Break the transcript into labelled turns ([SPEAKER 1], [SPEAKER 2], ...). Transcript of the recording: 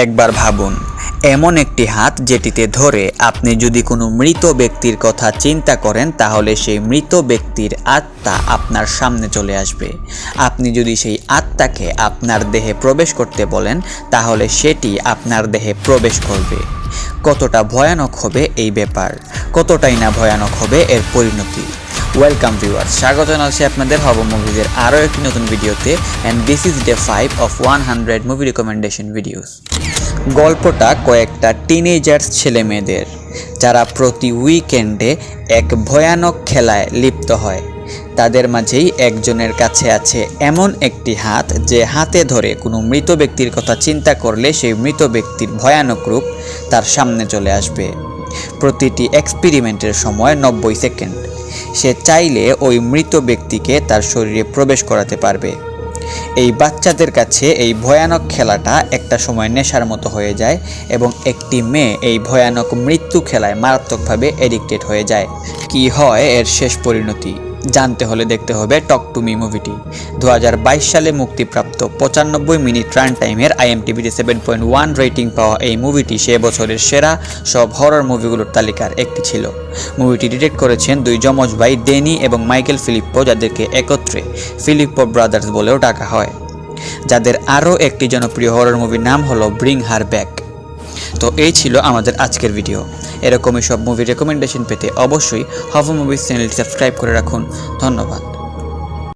[SPEAKER 1] একবার ভাবুন, এমন একটি হাত যেটিতে ধরে আপনি যদি কোনো মৃত ব্যক্তির কথা চিন্তা করেন তাহলে সেই মৃত ব্যক্তির আত্মা আপনার সামনে চলে আসবে। আপনি যদি সেই আত্মাকে আপনার দেহে প্রবেশ করতে বলেন তাহলে সেটি আপনার দেহে প্রবেশ করবে। কতটা ভয়ানক হবে এই ব্যাপার, কতটাই না ভয়ানক হবে এর পরিণতি। ওয়েলকাম ভিউয়ার্স, স্বাগত জানাচ্ছি আপনাদের হব মুভিজের আরও একটি নতুন ভিডিওতে। And this is day 5 of 100 movie recommendation videos. গল্পটা কয়েকটা টিনেজার্স ছেলে মেয়েদের, যারা প্রতি উইকেন্ডে এক ভয়ানক খেলায় লিপ্ত হয়। তাদের মাঝেই একজনের কাছে আছে এমন একটি হাত, যে হাতে ধরে কোনো মৃত ব্যক্তির কথা চিন্তা করলে সেই মৃত ব্যক্তির ভয়ানক রূপ তার সামনে চলে আসবে। প্রতিটি এক্সপেরিমেন্টের সময় 90 সেকেন্ড। সে চাইলে ওই মৃত ব্যক্তিকে তার শরীরে প্রবেশ করাতে পারবে। এই বাচ্চাদের কাছে এই ভয়ানক খেলাটা একটা সময় নেশার মতো হয়ে যায় এবং একটি মেয়ে এই ভয়ানক মৃত্যু খেলায় মারাত্মকভাবে এডিক্টেড হয়ে যায়। কি হয় এর শেষ পরিণতি জানতে হলে দেখতে হবে টক টু মি মুভিটি। 2022 সালে মুক্তিপ্রাপ্ত 95 মিনিট রান টাইমের IMDb 7.1 রেটিং পাওয়া এই মুভিটি সে বছরের সেরা সব হরর মুভিগুলোর তালিকার একটি ছিল। মুভিটি ডিরেক্ট করেছেন দুই যমজ ভাই ড্যানি এবং মাইকেল ফিলিপ্পো, যাদেরকে একত্রে ফিলিপ্পো ব্রাদার্স বলেও ডাকা হয়। যাদের আরও একটি জনপ্রিয় হরর মুভির নাম হলো ব্রিং হার ব্যাক। তো এই ছিল আমাদের আজকের ভিডিও। এরকমই সব মুভি রেকমেন্ডেশন পেতে অবশ্যই হব মুভিজ চ্যানেলটি সাবস্ক্রাইব করে রাখুন। ধন্যবাদ।